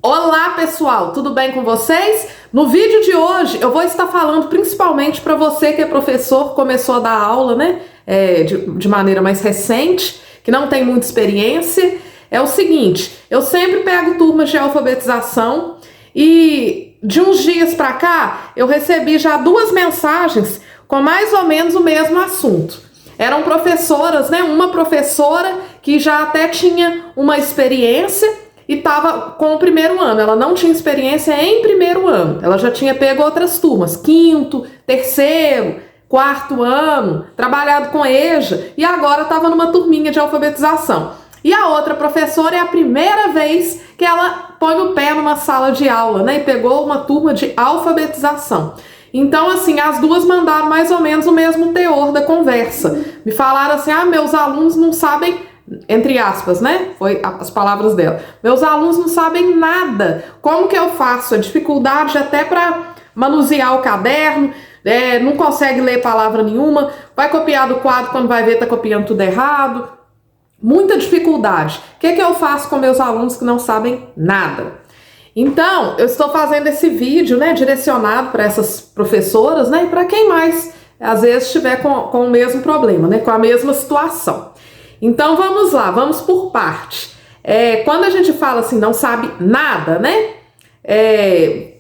Olá pessoal, tudo bem com vocês? No vídeo de hoje eu vou estar falando principalmente para você que é professor, começou a dar aula, né, de maneira mais recente, que não tem muita experiência. É o seguinte, eu sempre pego turmas de alfabetização e de uns dias para cá eu recebi já 2 mensagens com mais ou menos o mesmo assunto. Eram professoras, né, uma professora que já até tinha uma experiência e estava com o primeiro ano. Ela não tinha experiência em primeiro ano. Ela já tinha pego outras turmas, quinto, terceiro, quarto ano, trabalhado com EJA e agora estava numa turminha de alfabetização. E a outra professora é a primeira vez que ela põe o pé numa sala de aula, né? E pegou uma turma de alfabetização. Então, assim, as duas mandaram mais ou menos o mesmo teor da conversa. Me falaram assim, meus alunos não sabem, entre aspas, né? Foi as palavras dela. Meus alunos não sabem nada. Como que eu faço? A dificuldade até para manusear o caderno, não consegue ler palavra nenhuma, vai copiar do quadro, quando vai ver tá copiando tudo errado. Muita dificuldade. O que eu faço com meus alunos que não sabem nada? Então, eu estou fazendo esse vídeo, né, direcionado para essas professoras, né, e para quem mais, às vezes, estiver com o mesmo problema, né, com a mesma situação. Então, vamos lá, vamos por parte. Quando a gente fala assim, não sabe nada, né,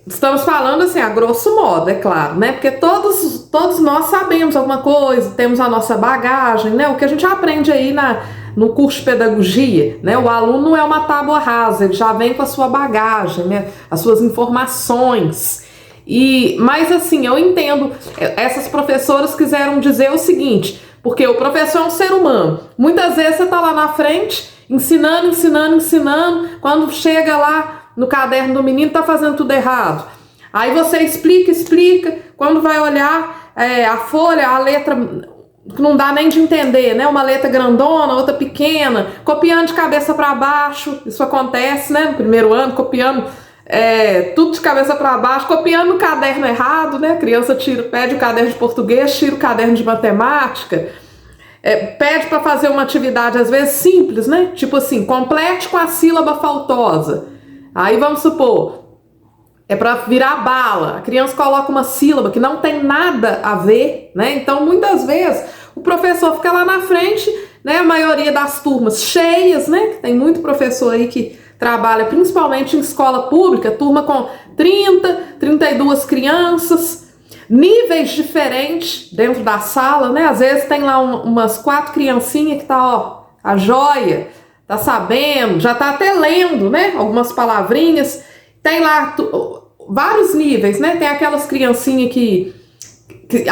estamos falando assim, a grosso modo, é claro, né, porque todos nós sabemos alguma coisa, temos a nossa bagagem, né, o que a gente aprende aí no curso de pedagogia, né? O aluno não é uma tábua rasa, ele já vem com a sua bagagem, né? As suas informações. Mas assim, eu entendo, essas professoras quiseram dizer o seguinte, porque o professor é um ser humano. Muitas vezes você está lá na frente, ensinando, quando chega lá no caderno do menino, tá fazendo tudo errado. Aí você explica, quando vai olhar a folha, a letra que não dá nem de entender, né? Uma letra grandona, outra pequena, copiando de cabeça para baixo, isso acontece, né? No primeiro ano, copiando tudo de cabeça para baixo, copiando o caderno errado, né? A criança pede o caderno de português, tira o caderno de matemática, pede para fazer uma atividade às vezes simples, né? Tipo assim, complete com a sílaba faltosa. Aí vamos supor, é para virar bala, a criança coloca uma sílaba que não tem nada a ver, né? Então, muitas vezes, o professor fica lá na frente, né? A maioria das turmas cheias, né? Tem muito professor aí que trabalha principalmente em escola pública, turma com 32 crianças, níveis diferentes dentro da sala, né? Às vezes tem lá umas 4 criancinhas que tá, a joia, tá sabendo, já tá até lendo, né? Algumas palavrinhas. Tem lá vários níveis, né? Tem aquelas criancinhas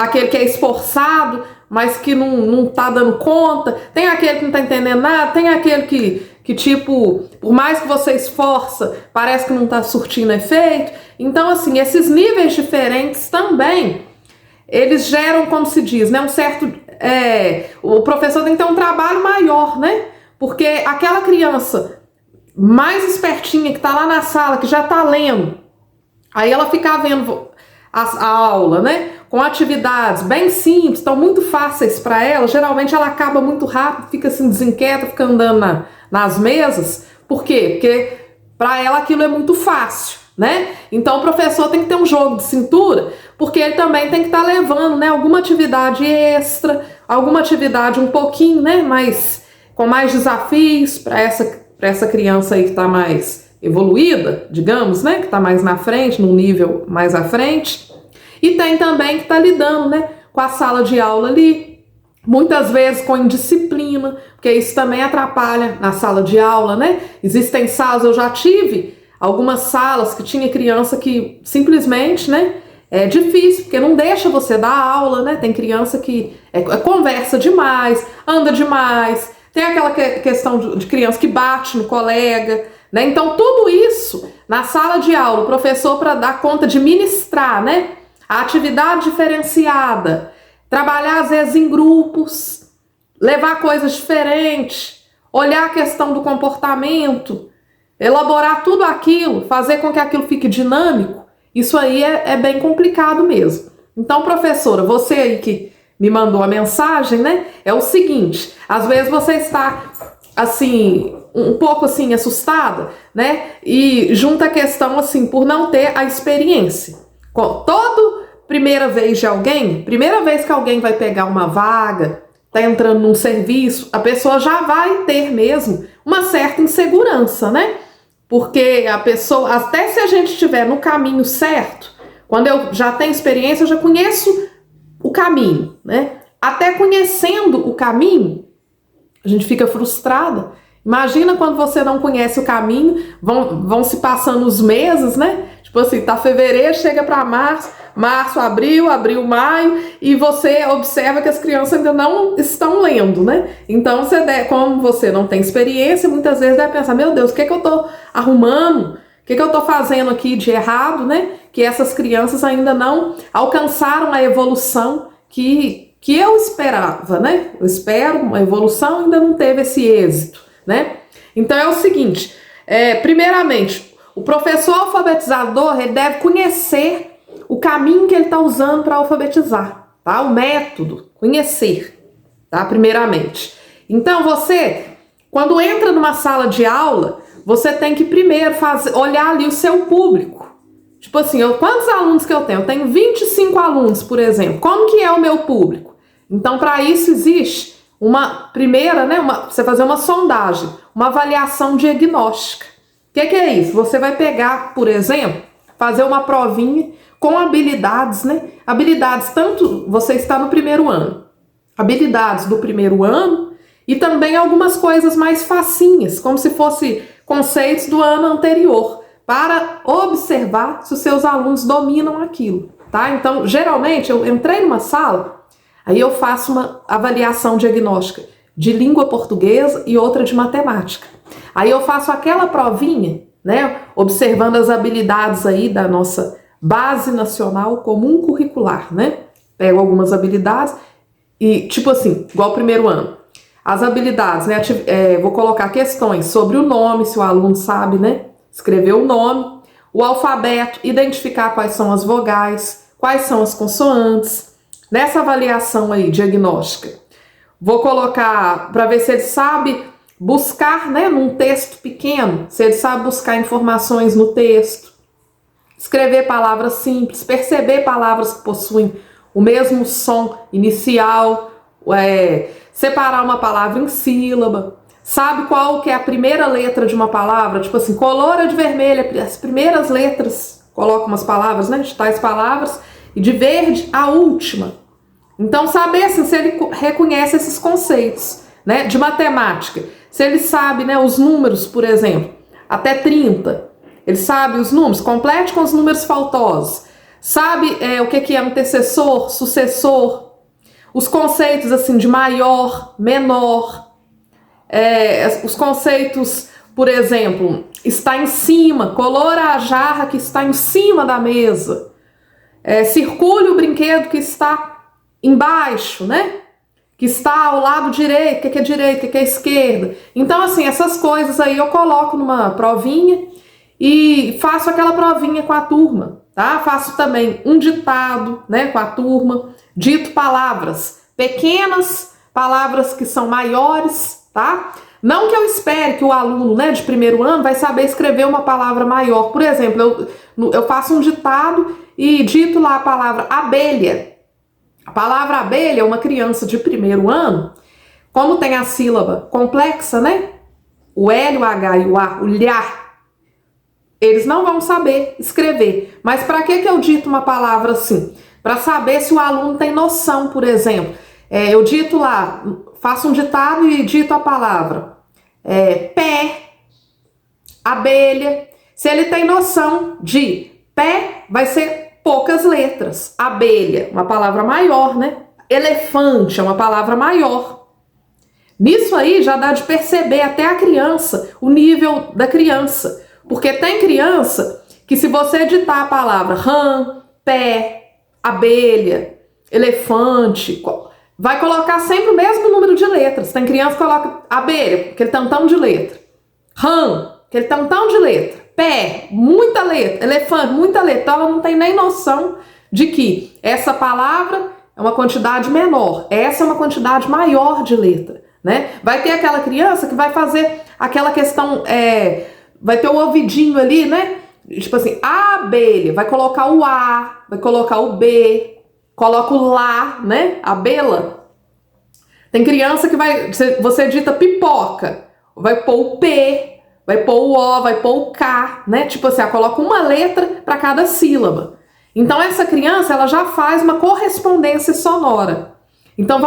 aquele que é esforçado, mas que não tá dando conta. Tem aquele que não tá entendendo nada. Tem aquele que tipo, por mais que você esforça, parece que não tá surtindo efeito. Então, assim, esses níveis diferentes também, eles geram, como se diz, né? Um certo... o professor tem que ter um trabalho maior, né? Porque aquela criança mais espertinha que tá lá na sala, que já tá lendo, aí ela fica vendo a aula, né, com atividades bem simples, estão muito fáceis para ela, geralmente ela acaba muito rápido, fica assim desinquieta, fica andando nas mesas. Por quê? Porque para ela aquilo é muito fácil, né? Então o professor tem que ter um jogo de cintura, porque ele também tem que estar levando, né, alguma atividade extra, alguma atividade um pouquinho, né, com mais desafios para essa criança aí que está mais evoluída, digamos, né, que está mais na frente, num nível mais à frente. E tem também que está lidando, né, com a sala de aula ali, muitas vezes com indisciplina, porque isso também atrapalha na sala de aula, né? Existem salas, eu já tive algumas salas que tinha criança que simplesmente, né, é difícil, porque não deixa você dar aula, né? Tem criança que conversa demais, anda demais, tem aquela questão de criança que bate no colega, né? Então, tudo isso na sala de aula, o professor, para dar conta de ministrar, né, a atividade diferenciada, trabalhar às vezes em grupos, levar coisas diferentes, olhar a questão do comportamento, elaborar tudo aquilo, fazer com que aquilo fique dinâmico, isso aí é bem complicado mesmo. Então, professora, você aí que me mandou a mensagem, né? É o seguinte, às vezes você está assim, um pouco assim assustada, né? E junta a questão assim por não ter a experiência. Primeira vez que alguém vai pegar uma vaga, tá entrando num serviço, a pessoa já vai ter mesmo uma certa insegurança, né? Porque a pessoa, até se a gente estiver no caminho certo, quando eu já tenho experiência, eu já conheço o caminho, né? Até conhecendo o caminho, a gente fica frustrada. Imagina quando você não conhece o caminho, vão se passando os meses, né? Tipo assim, tá fevereiro, chega para março, abril, maio, e você observa que as crianças ainda não estão lendo, né? Então, como você não tem experiência, muitas vezes deve pensar, meu Deus, o que é que eu tô arrumando? O que é que eu tô fazendo aqui de errado, né? Que essas crianças ainda não alcançaram a evolução que eu esperava, né? Eu espero uma evolução, ainda não teve esse êxito, né? Então é o seguinte, primeiramente, o professor alfabetizador, ele deve conhecer o caminho que ele está usando para alfabetizar, tá? O método, conhecer, tá? Primeiramente. Então você, quando entra numa sala de aula, você tem que primeiro olhar ali o seu público. Tipo assim, quantos alunos que eu tenho? Eu tenho 25 alunos, por exemplo. Como que é o meu público? Então, para isso existe uma primeira, né? Você fazer uma sondagem, uma avaliação diagnóstica. O que é isso? Você vai pegar, por exemplo, fazer uma provinha com habilidades, né? Habilidades, tanto você está no primeiro ano, habilidades do primeiro ano e também algumas coisas mais facinhas, como se fosse conceitos do ano anterior, para observar se os seus alunos dominam aquilo, tá? Então, geralmente, eu entrei numa sala, aí eu faço uma avaliação diagnóstica de língua portuguesa e outra de matemática. Aí eu faço aquela provinha, né, observando as habilidades aí da nossa Base Nacional Comum Curricular, né? Pego algumas habilidades e, tipo assim, igual o primeiro ano. As habilidades, né? Vou colocar questões sobre o nome, se o aluno sabe, né? Escrever o nome, o alfabeto, identificar quais são as vogais, quais são as consoantes. Nessa avaliação aí, diagnóstica, vou colocar para ver se ele sabe buscar, né, num texto pequeno, se ele sabe buscar informações no texto, escrever palavras simples, perceber palavras que possuem o mesmo som inicial, separar uma palavra em sílaba, sabe qual que é a primeira letra de uma palavra, tipo assim, coloura de vermelha, as primeiras letras, coloca umas palavras, né, de tais palavras, e de verde a última. Então, saber assim, se ele reconhece esses conceitos, né, de matemática, se ele sabe, né, os números, por exemplo, até 30, ele sabe os números, complete com os números faltosos, sabe o que é antecessor, sucessor, os conceitos assim de maior, menor, os conceitos, por exemplo, está em cima, colora a jarra que está em cima da mesa, circule o brinquedo que está embaixo, né? Que está ao lado direito, o que é direita, o que é esquerda. Então, assim, essas coisas aí eu coloco numa provinha e faço aquela provinha com a turma, tá? Faço também um ditado, né, com a turma, dito palavras pequenas, palavras que são maiores, tá? Não que eu espere que o aluno, né, de primeiro ano vai saber escrever uma palavra maior. Por exemplo, eu faço um ditado e dito lá a palavra abelha. A palavra abelha, uma criança de primeiro ano, como tem a sílaba complexa, né? O L, o H e o A, o lhar, eles não vão saber escrever. Mas para que eu dito uma palavra assim? Para saber se o aluno tem noção, por exemplo. Eu dito lá, faço um ditado e dito a palavra pé, abelha. Se ele tem noção de pé, vai ser poucas letras. Abelha, uma palavra maior, né? Elefante é uma palavra maior. Nisso aí já dá de perceber até a criança, o nível da criança. Porque tem criança que se você ditar a palavra rã, pé, abelha, elefante, vai colocar sempre o mesmo número de letras. Tem criança que coloca abelha, aquele tantão de letra. Rã, aquele tantão de letra. Pé, muita letra. Elefante, muita letra. Então ela não tem nem noção de que essa palavra é uma quantidade menor, essa é uma quantidade maior de letra, né? Vai ter aquela criança que vai fazer aquela questão, vai ter o ouvidinho ali, né? Tipo assim, a abelha, vai colocar o A, vai colocar o B, coloca o lá, né? Abelha. Tem criança que você dita pipoca, vai pôr o P, vai pôr o O, vai pôr o K, né? Tipo assim, ela coloca uma letra para cada sílaba. Então essa criança, ela já faz uma correspondência sonora. Então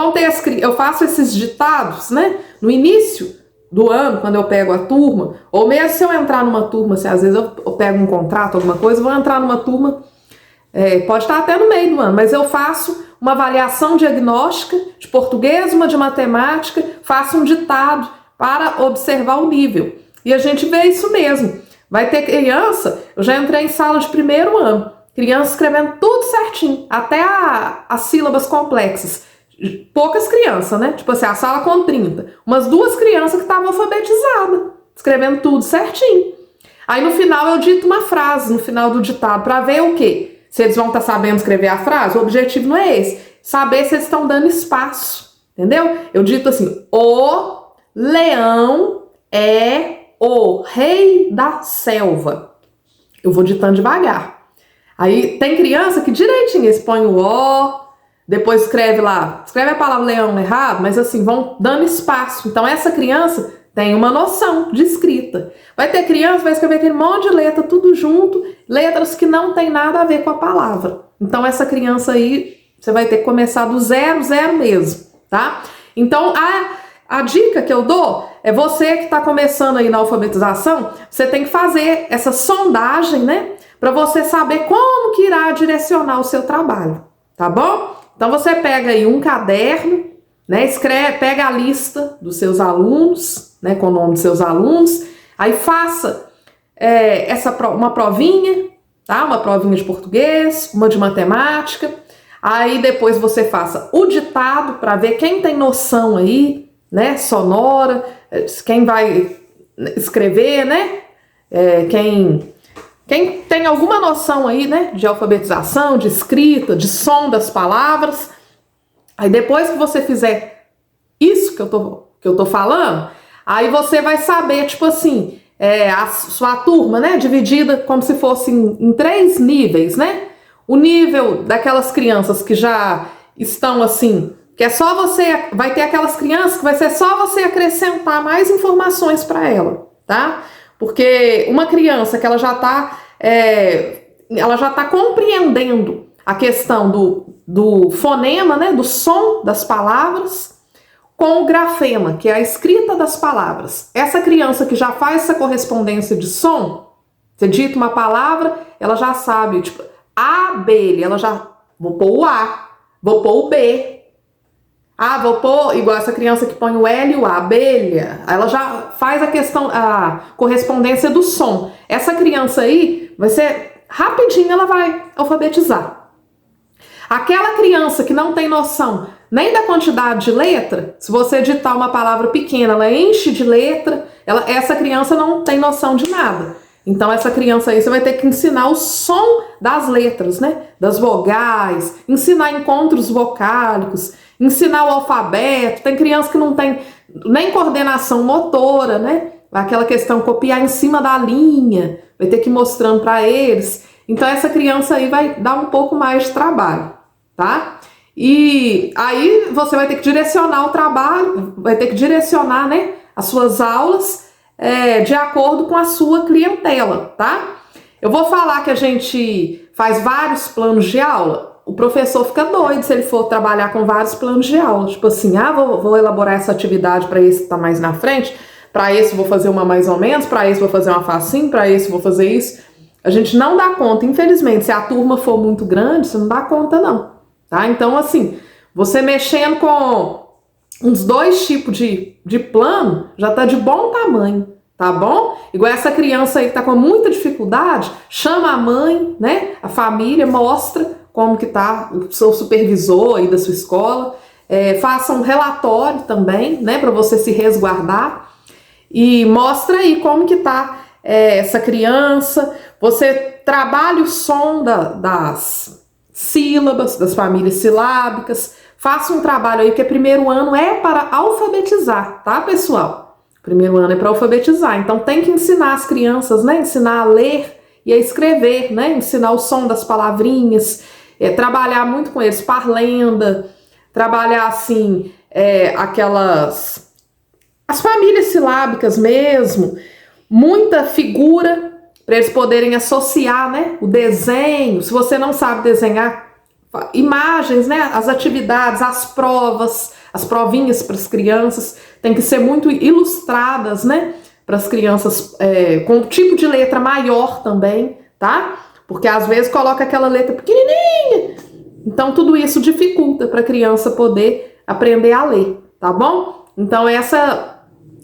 eu faço esses ditados, né? No início do ano, quando eu pego a turma, ou mesmo se eu entrar numa turma, se às vezes eu pego um contrato, alguma coisa, vou entrar numa turma, pode estar até no meio do ano, mas eu faço uma avaliação diagnóstica de português, uma de matemática, faço um ditado para observar o nível. E a gente vê isso mesmo. Vai ter criança, eu já entrei em sala de primeiro ano, criança escrevendo tudo certinho, até as sílabas complexas. Poucas crianças, né? Tipo assim, a sala com 30. Umas 2 crianças que estavam alfabetizadas, escrevendo tudo certinho. Aí no final eu dito uma frase, no final do ditado, para ver o quê? Se eles vão estar sabendo escrever a frase. O objetivo não é esse. Saber se eles estão dando espaço, entendeu? Eu dito assim, o leão é o rei da selva. Eu vou ditando devagar. Aí tem criança que direitinho, eles põem o O, depois escreve a palavra leão errado, mas assim, vão dando espaço. Então essa criança tem uma noção de escrita. Vai ter criança que vai escrever aquele monte de letra, tudo junto, letras que não tem nada a ver com a palavra. Então essa criança aí, você vai ter que começar do zero mesmo, tá? Então a dica que eu dou é você que está começando aí na alfabetização, você tem que fazer essa sondagem, né? Para você saber como que irá direcionar o seu trabalho, tá bom? Então você pega aí um caderno, né? Pega a lista dos seus alunos, né? Com o nome dos seus alunos, aí faça uma provinha, tá? Uma provinha de português, uma de matemática. Aí depois você faça o ditado para ver quem tem noção aí, né? Sonora, quem vai escrever, né? Quem tem alguma noção aí, né, de alfabetização, de escrita, de som das palavras. Aí depois que você fizer isso que eu tô falando, aí você vai saber, tipo assim, a sua turma, né, dividida como se fosse em 3 níveis, né? O nível daquelas crianças que já estão assim, que é só você, vai ter aquelas crianças que vai ser só você acrescentar mais informações para ela, tá? Porque uma criança que ela já tá compreendendo a questão do fonema, né, do som das palavras, com o grafema, que é a escrita das palavras. Essa criança que já faz essa correspondência de som, você dita uma palavra, ela já sabe, tipo, abelha, ela já, vou pôr o A, vou pôr o B, vou pôr, igual essa criança que põe o L e o A, abelha. Ela já faz a correspondência do som. Essa criança aí, vai ser rapidinho, ela vai alfabetizar. Aquela criança que não tem noção nem da quantidade de letra, se você digitar uma palavra pequena, ela enche de letra, essa criança não tem noção de nada. Então essa criança aí você vai ter que ensinar o som das letras, né? Das vogais, ensinar encontros vocálicos, ensinar o alfabeto. Tem criança que não tem nem coordenação motora, né? Aquela questão copiar em cima da linha, vai ter que ir mostrando para eles. Então essa criança aí vai dar um pouco mais de trabalho, tá? E aí você vai ter que direcionar o trabalho, vai ter que direcionar, né, as suas aulas de acordo com a sua clientela, tá? Eu vou falar que a gente faz vários planos de aula. O professor fica doido se ele for trabalhar com vários planos de aula. Tipo assim, vou elaborar essa atividade para esse que tá mais na frente, para esse vou fazer uma mais ou menos, para esse vou fazer uma facinho, para esse vou fazer isso. A gente não dá conta, infelizmente. Se a turma for muito grande, você não dá conta não, tá? Então assim, você mexendo com uns 2 tipos de plano, já tá de bom tamanho, tá bom? Igual essa criança aí que tá com muita dificuldade, chama a mãe, né? A família, mostra como que tá o seu supervisor aí da sua escola, faça um relatório também, né? Para você se resguardar e mostra aí como que tá essa criança. Você trabalha o som das sílabas, das famílias silábicas, faça um trabalho aí, porque primeiro ano é para alfabetizar, tá, pessoal? Primeiro ano é para alfabetizar, então tem que ensinar as crianças, né? Ensinar a ler e a escrever, né? Ensinar o som das palavrinhas, trabalhar muito com eles, parlenda, trabalhar assim, as famílias silábicas mesmo, muita figura para eles poderem associar, né? O desenho, se você não sabe desenhar, imagens, né? As atividades, as provas, as provinhas para as crianças tem que ser muito ilustradas, né? Para as crianças com um tipo de letra maior também, tá? Porque às vezes coloca aquela letra pequenininha. Então tudo isso dificulta para a criança poder aprender a ler, tá bom? Então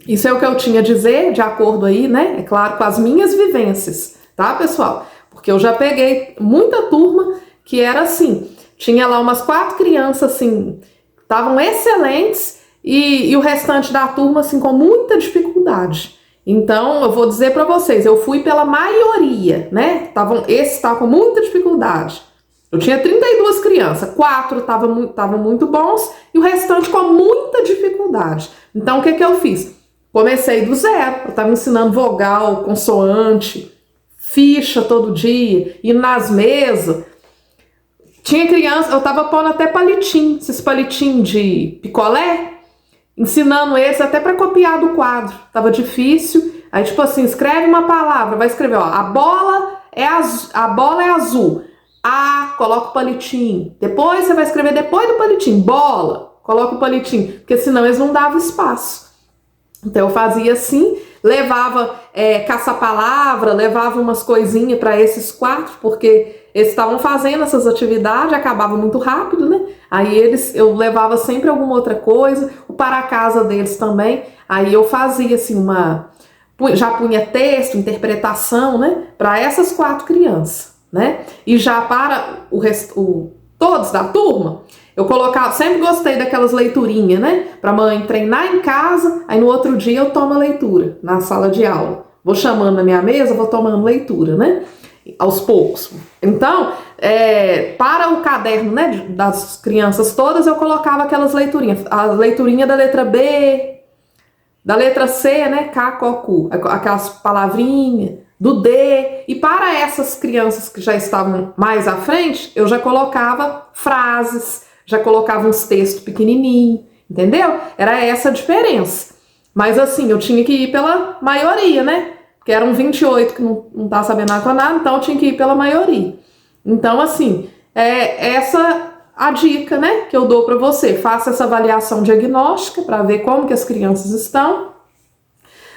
isso é o que eu tinha a dizer, de acordo aí, né? É claro, com as minhas vivências, tá, pessoal? Porque eu já peguei muita turma que era assim, tinha lá umas 4 crianças assim, estavam excelentes e o restante da turma assim com muita dificuldade. Então, eu vou dizer para vocês, eu fui pela maioria, né? Esses estavam com muita dificuldade. Eu tinha 32 crianças, 4 estavam muito bons e o restante com muita dificuldade. Então, o que eu fiz? Comecei do zero, eu estava ensinando vogal, consoante, ficha todo dia, e nas mesas. Tinha criança, eu estava pondo até palitinho, esses palitinhos de picolé, ensinando eles até para copiar do quadro. Tava difícil. Aí, tipo assim, escreve uma palavra, vai escrever, ó, a bola é azul. Coloca o palitinho. Depois você vai escrever depois do palitinho, bola, coloca o palitinho, porque senão eles não davam espaço. Então eu fazia assim, levava caça-palavra, levava umas coisinhas para esses 4, porque eles estavam fazendo essas atividades, acabava muito rápido, né? Aí eu levava sempre alguma outra coisa, o para-casa deles também. Aí eu fazia assim já punha texto, interpretação, né? Para essas 4 crianças, né? E já para todos da turma, eu colocava, sempre gostei daquelas leiturinhas, né? Para mãe treinar em casa, aí no outro dia eu tomo a leitura na sala de aula. Vou chamando na minha mesa, vou tomando leitura, né? Aos poucos. Então, para o caderno, né, das crianças todas, eu colocava aquelas leiturinhas. A leiturinha da letra B, da letra C, né, K, K, Q, aquelas palavrinhas, do D. E para essas crianças que já estavam mais à frente, eu já colocava frases, já colocava uns textos pequenininhos, entendeu? Era essa a diferença. Mas assim, eu tinha que ir pela maioria, né? Porque eram 28 que não tá sabendo nada com nada, então eu tinha que ir pela maioria. Então, assim, essa a dica, né, que eu dou para você. Faça essa avaliação diagnóstica para ver como que as crianças estão.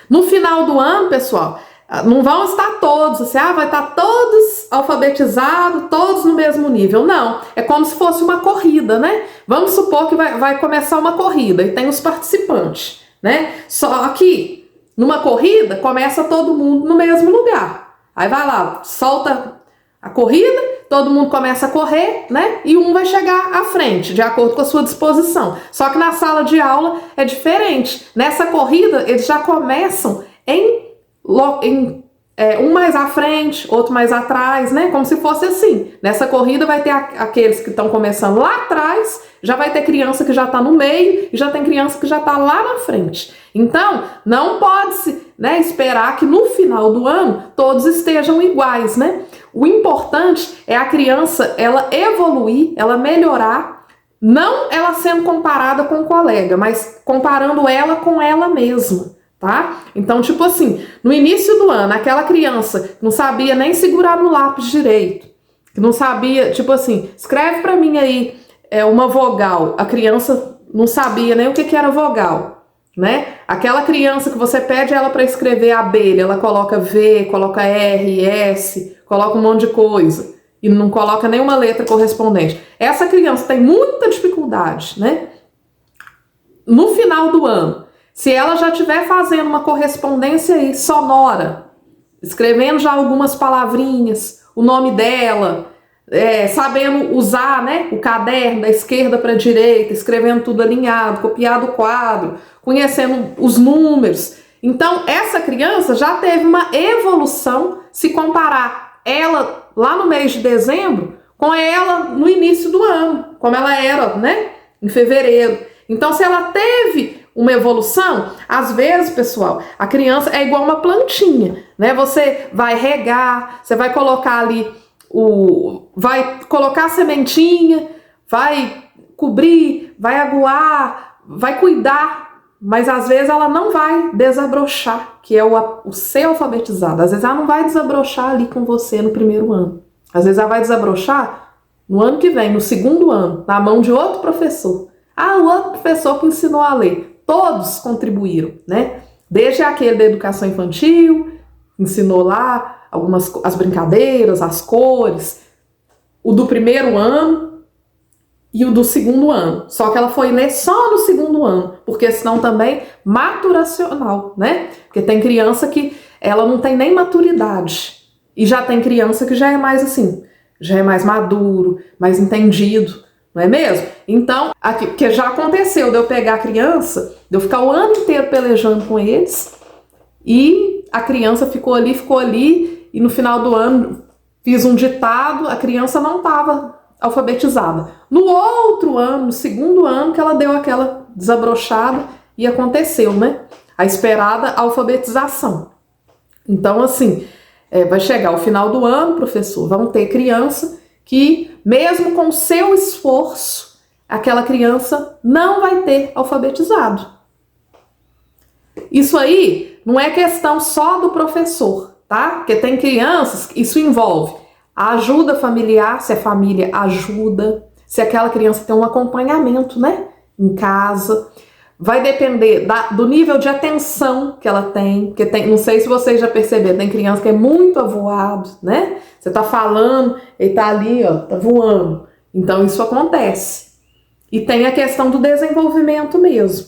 No final do ano, pessoal, não vão estar todos, assim, vai estar todos alfabetizados, todos no mesmo nível. Não, é como se fosse uma corrida, né? Vamos supor que vai começar uma corrida e tem os participantes, né? Só que numa corrida, começa todo mundo no mesmo lugar. Aí vai lá, solta a corrida, todo mundo começa a correr, né? E um vai chegar à frente, de acordo com a sua disposição. Só que na sala de aula é diferente. Nessa corrida, eles já começam um mais à frente, outro mais atrás, né? Como se fosse assim. Nessa corrida vai ter aqueles que estão começando lá atrás, já vai ter criança que já está no meio e já tem criança que já está lá na frente. Então, não pode-se, né, esperar que no final do ano todos estejam iguais, né? O importante é a criança, ela evoluir, ela melhorar, não ela sendo comparada com o colega, mas comparando ela com ela mesma, tá? Então, tipo assim, no início do ano, aquela criança que não sabia nem segurar no lápis direito, que não sabia, tipo assim, escreve pra mim aí uma vogal, a criança não sabia nem o que era vogal, né? Aquela criança que você pede ela para escrever abelha, ela coloca V, coloca R, S, coloca um monte de coisa e não coloca nenhuma letra correspondente. Essa criança tem muita dificuldade, né? No final do ano, se ela já estiver fazendo uma correspondência aí sonora, escrevendo já algumas palavrinhas, o nome dela, sabendo usar, né, o caderno da esquerda para a direita, escrevendo tudo alinhado, copiado o quadro, conhecendo os números. Então, essa criança já teve uma evolução se comparar ela lá no mês de dezembro com ela no início do ano, como ela era, né, em fevereiro. Então, se ela teve uma evolução, às vezes, pessoal, a criança é igual uma plantinha, né? Você vai regar, você vai colocar ali vai colocar a sementinha, vai cobrir, vai aguar, vai cuidar, mas às vezes ela não vai desabrochar, que é o ser alfabetizado. Às vezes ela não vai desabrochar ali com você no primeiro ano. Às vezes ela vai desabrochar no ano que vem, no segundo ano, na mão de outro professor. O outro professor que ensinou a ler. Todos contribuíram, né? Desde aquele da educação infantil, ensinou lá as brincadeiras, as cores, o do primeiro ano e o do segundo ano. Só que ela foi ler só no segundo ano, porque senão também maturacional, né? Porque tem criança que ela não tem nem maturidade. E já tem criança que já é mais assim, já é mais maduro, mais entendido, não é mesmo? Então, aqui, porque já aconteceu de eu pegar a criança, de eu ficar o ano inteiro pelejando com eles, e a criança ficou ali, e no final do ano fiz um ditado, a criança não estava alfabetizada. No outro ano, no segundo ano, que ela deu aquela desabrochada e aconteceu, né? A esperada alfabetização. Então, assim, vai chegar o final do ano, professor, vão ter criança que, mesmo com o seu esforço, aquela criança não vai ter alfabetizado. Isso aí não é questão só do professor, tá? Porque tem crianças, isso envolve a ajuda familiar, se a família ajuda, se aquela criança tem um acompanhamento, né, em casa. Vai depender do nível de atenção que ela tem, porque não sei se vocês já perceberam, tem criança que é muito avoado, né? Você tá falando, ele tá ali, ó, tá voando. Então isso acontece. E tem a questão do desenvolvimento mesmo.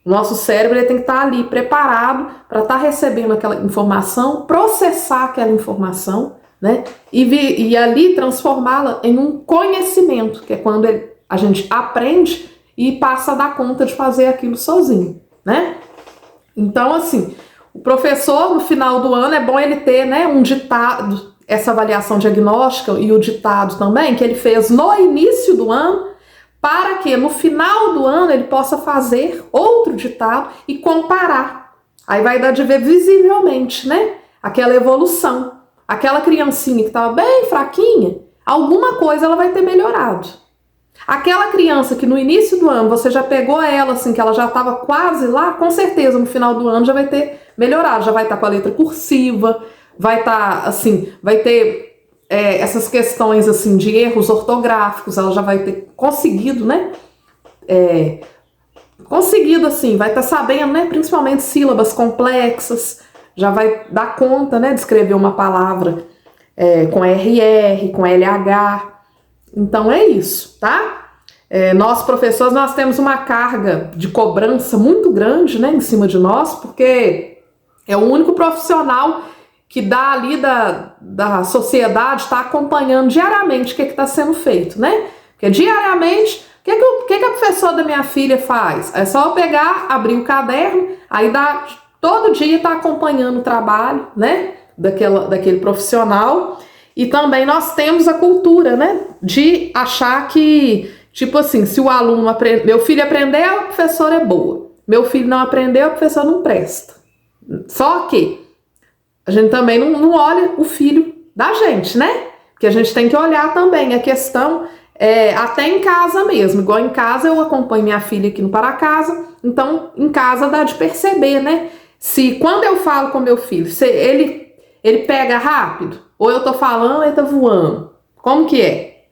O nosso cérebro ele tem que estar ali preparado para estar recebendo aquela informação, processar aquela informação, né? E ali transformá-la em um conhecimento, que é quando a gente aprende e passa a dar conta de fazer aquilo sozinho, né? Então, assim, o professor, no final do ano, é bom ele ter, né, um ditado, essa avaliação diagnóstica e o ditado também, que ele fez no início do ano, para que no final do ano ele possa fazer outro ditado e comparar. Aí vai dar de ver visivelmente, né, aquela evolução. Aquela criancinha que estava bem fraquinha, alguma coisa ela vai ter melhorado. Aquela criança que no início do ano você já pegou ela, assim, que ela já estava quase lá, com certeza no final do ano já vai ter melhorado, já vai estar com a letra cursiva, vai estar, assim, vai ter essas questões, assim, de erros ortográficos, ela já vai ter conseguido, né? Conseguido, assim, vai estar sabendo, né? Principalmente sílabas complexas, já vai dar conta, né, de escrever uma palavra com RR, com LH. Então é isso, tá? Nós, professores, nós temos uma carga de cobrança muito grande, né, em cima de nós, porque é o único profissional que dá ali da sociedade, está acompanhando diariamente o que está sendo feito, né? Porque diariamente, o que a professora da minha filha faz? É só eu pegar, abrir o caderno, aí todo dia está acompanhando o trabalho, né, daquele profissional. E também nós temos a cultura, né, de achar que, tipo assim, se o aluno meu filho aprendeu, a professora é boa. Meu filho não aprendeu, a professora não presta. Só que a gente também não olha o filho da gente, né? Porque a gente tem que olhar também a questão, até em casa mesmo. Igual em casa eu acompanho minha filha aqui no Para Casa, então em casa dá de perceber, né? Se quando eu falo com meu filho, se ele pega rápido, ou eu tô falando, ele tá voando. Como que é?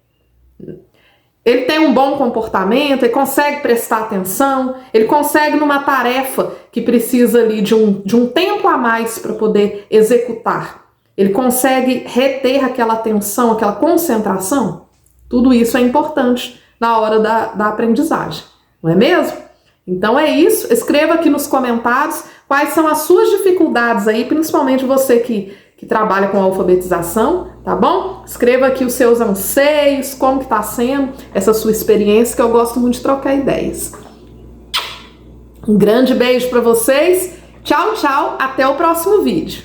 Ele tem um bom comportamento, ele consegue prestar atenção, ele consegue numa tarefa que precisa ali de um tempo a mais para poder executar. Ele consegue reter aquela atenção, aquela concentração. Tudo isso é importante na hora da aprendizagem, não é mesmo? Então é isso, escreva aqui nos comentários quais são as suas dificuldades aí, principalmente você que trabalha com alfabetização, tá bom? Escreva aqui os seus anseios, como que tá sendo essa sua experiência, que eu gosto muito de trocar ideias. Um grande beijo para vocês, tchau, tchau, até o próximo vídeo.